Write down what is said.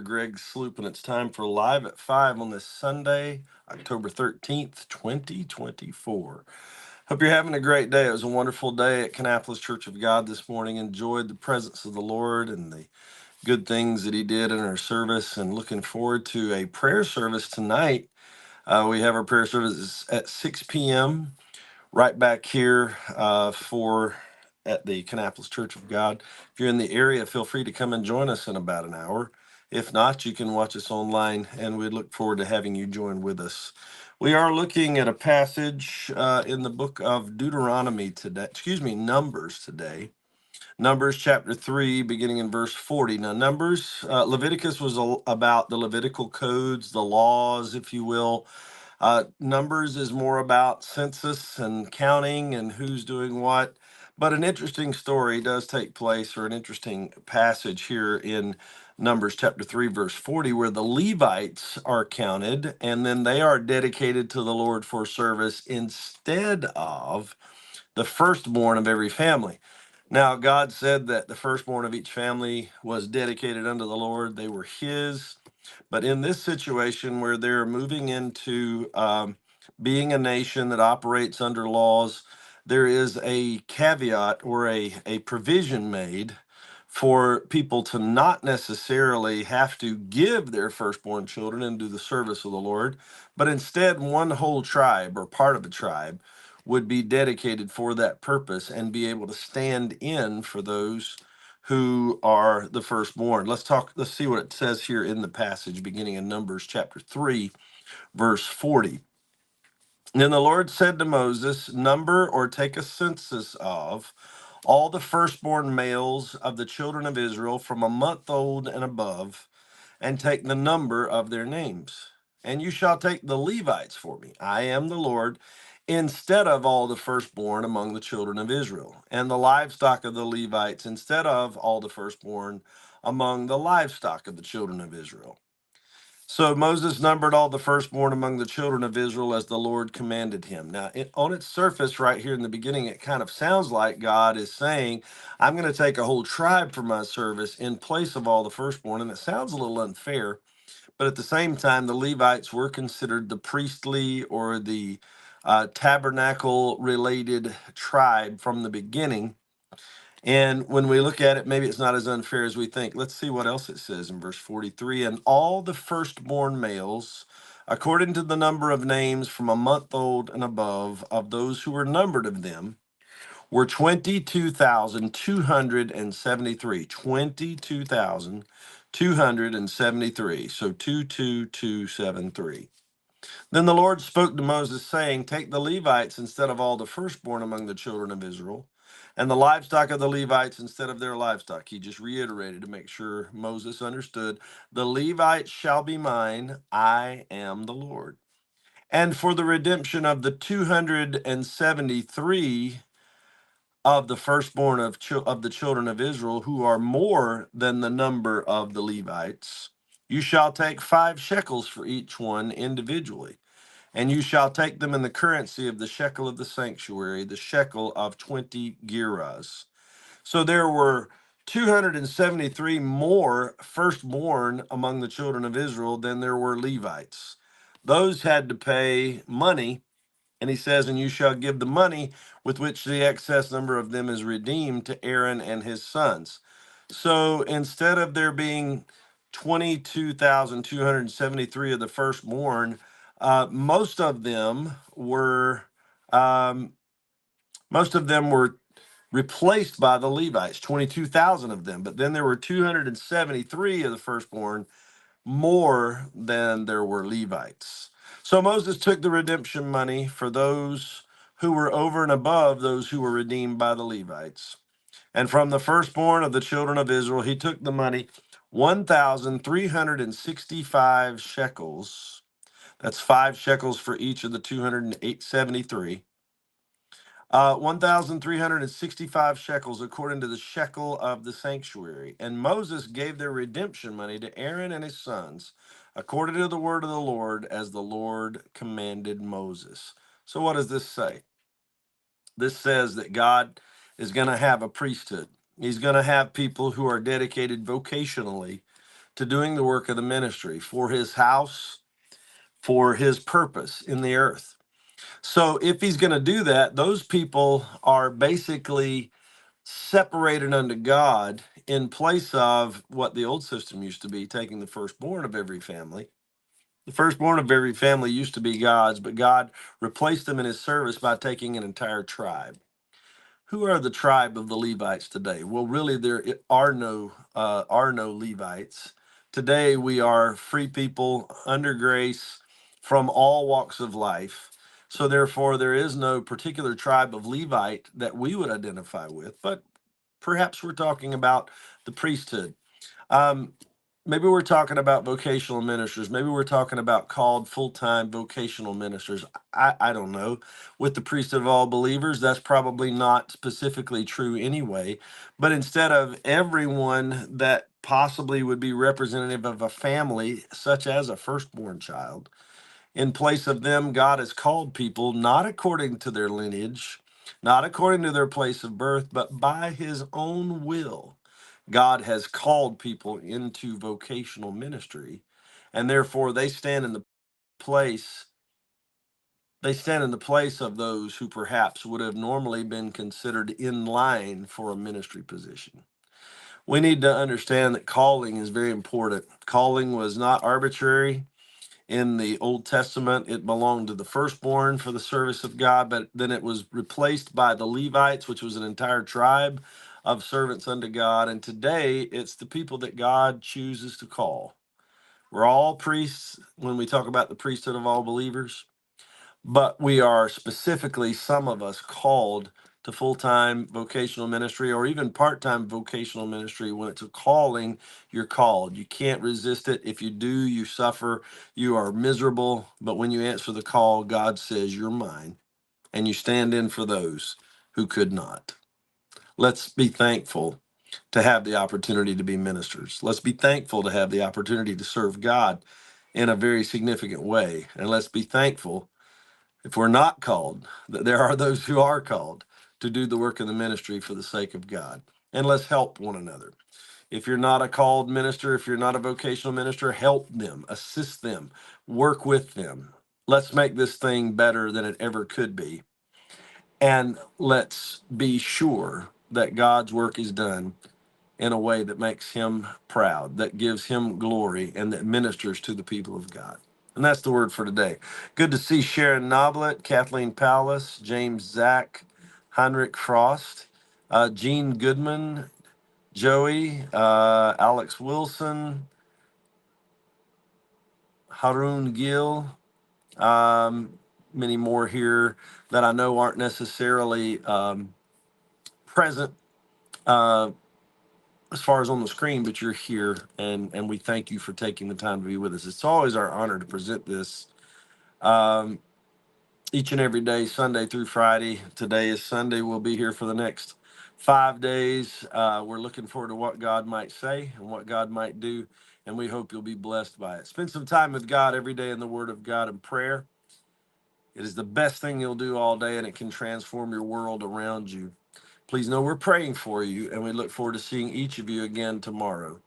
Greg Sloop, and it's time for Live at 5 on this Sunday, October 13th, 2024. Hope you're having a great day. It was a wonderful day at Kannapolis Church of God this morning. Enjoyed the presence of the Lord and the good things that He did in our service, and looking forward to a prayer service tonight. We have our prayer service at 6 p.m. right back here for at the Kannapolis Church of God. If you're in the area, feel free to come and join us in about an hour. If not, you can watch us online, and we look forward to having you join with us. We are looking at a passage in the book of Deuteronomy today, Numbers today. Numbers chapter 3, beginning in verse 40. Now, Leviticus was about the Levitical codes, the laws, if you will. Numbers is more about census and counting and who's doing what. But an interesting story does take place, or an interesting passage here in Numbers chapter 3, verse 40, where the Levites are counted and then they are dedicated to the Lord for service instead of the firstborn of every family. Now, God said that the firstborn of each family was dedicated unto the Lord. They were His. But in this situation where they're moving into being a nation that operates under laws, there is a caveat, or a provision made for people to not necessarily have to give their firstborn children into the service of the Lord, but instead one whole tribe or part of a tribe would be dedicated for that purpose and be able to stand in for those who are the firstborn. Let's see what it says here in the passage beginning in Numbers chapter 3, verse 40. Then the Lord said to Moses, "Number or take a census of all the firstborn males of the children of Israel from a month old and above, and take the number of their names. And you shall take the Levites for me. I am the Lord, instead of all the firstborn among the children of Israel, and the livestock of the Levites instead of all the firstborn among the livestock of the children of Israel." So Moses numbered all the firstborn among the children of Israel as the Lord commanded him. Now, on its surface, right here in the beginning, it kind of sounds like God is saying, I'm going to take a whole tribe for my service in place of all the firstborn. And it sounds a little unfair, but at the same time, the Levites were considered the priestly, or the tabernacle related tribe from the beginning. And when we look at it, maybe it's not as unfair as we think. Let's see what else it says in verse 43. And all the firstborn males, according to the number of names from a month old and above, of those who were numbered of them, were 22,273. 22,273. So 22273. Then the Lord spoke to Moses, saying, Take the Levites instead of all the firstborn among the children of Israel, and the livestock of the Levites instead of their livestock. He just reiterated to make sure Moses understood. The Levites shall be mine. I am the Lord. And for the redemption of the 273 of the firstborn of the children of Israel, who are more than the number of the Levites, you shall take 5 shekels for each one individually. And you shall take them in the currency of the shekel of the sanctuary, the shekel of 20 gerahs. So there were 273 more firstborn among the children of Israel than there were Levites. Those had to pay money, and he says, and you shall give the money with which the excess number of them is redeemed to Aaron and his sons. So instead of there being 22,273 of the firstborn, most of them were um, most of them were replaced by the Levites, 22,000 of them. But then there were 273 of the firstborn more than there were Levites. So Moses took the redemption money for those who were over and above those who were redeemed by the Levites. And from the firstborn of the children of Israel, he took the money, 1,365 shekels. That's 5 shekels for each of the 273. 1,365 shekels according to the shekel of the sanctuary. And Moses gave their redemption money to Aaron and his sons, according to the word of the Lord, as the Lord commanded Moses. So what does this say? This says that God is going to have a priesthood. He's going to have people who are dedicated vocationally to doing the work of the ministry for his house, for his purpose in the earth. So if he's going to do that, those people are basically separated unto God in place of what the old system used to be, taking the firstborn of every family. The firstborn of every family used to be God's, but God replaced them in his service by taking an entire tribe. Who are the tribe of the Levites today? Well, really, there are no Levites today. We are free people under grace from all walks of life. So therefore, there is no particular tribe of Levite that we would identify with. But perhaps we're talking about the priesthood. Um, Maybe we're talking about vocational ministers. Maybe we're talking about called full-time vocational ministers. I don't know. With the priesthood of all believers, that's probably not specifically true anyway. But instead of everyone that possibly would be representative of a family, such as a firstborn child, in place of them, God has called people not according to their lineage, not according to their place of birth, but by his own will. God has called people into vocational ministry, and therefore place they stand in the place of those who perhaps would have normally been considered in line for a ministry position. We need to understand that calling is very important. Calling was not arbitrary. In the Old Testament, it belonged to the firstborn for the service of God, but then it was replaced by the Levites, which was an entire tribe of servants unto God. And today, it's the people that God chooses to call. We're all priests when we talk about the priesthood of all believers, but we are specifically, some of us, called to full-time vocational ministry or even part-time vocational ministry. When it's a calling, you're called. You can't resist it. If you do, you suffer, you are miserable. But when you answer the call, God says, you're mine, and you stand in for those who could not. Let's be thankful to have the opportunity to be ministers. Let's be thankful to have the opportunity to serve God in a very significant way. And let's be thankful, if we're not called, that there are those who are called to do the work of the ministry for the sake of God. And let's help one another. If you're not a called minister, if you're not a vocational minister, help them, assist them, work with them. Let's make this thing better than it ever could be. And let's be sure that God's work is done in a way that makes him proud, that gives him glory, and that ministers to the people of God. And that's the word for today. Good to see Sharon Noblet, Kathleen Powlis, James Zach, Heinrich Frost, Gene Goodman, Joey, Alex Wilson, Harun Gill, many more here that I know aren't necessarily present uh, as far as on the screen, but you're here, and we thank you for taking the time to be with us. It's always our honor to present this um, each and every day, Sunday through Friday. Today is Sunday. We'll be here for the next 5 days. We're looking forward to what God might say and what God might do, and we hope you'll be blessed by it. Spend some time with God every day in the Word of God and prayer. It is the best thing you'll do all day, and it can transform your world around you. Please know we're praying for you, and we look forward to seeing each of you again tomorrow.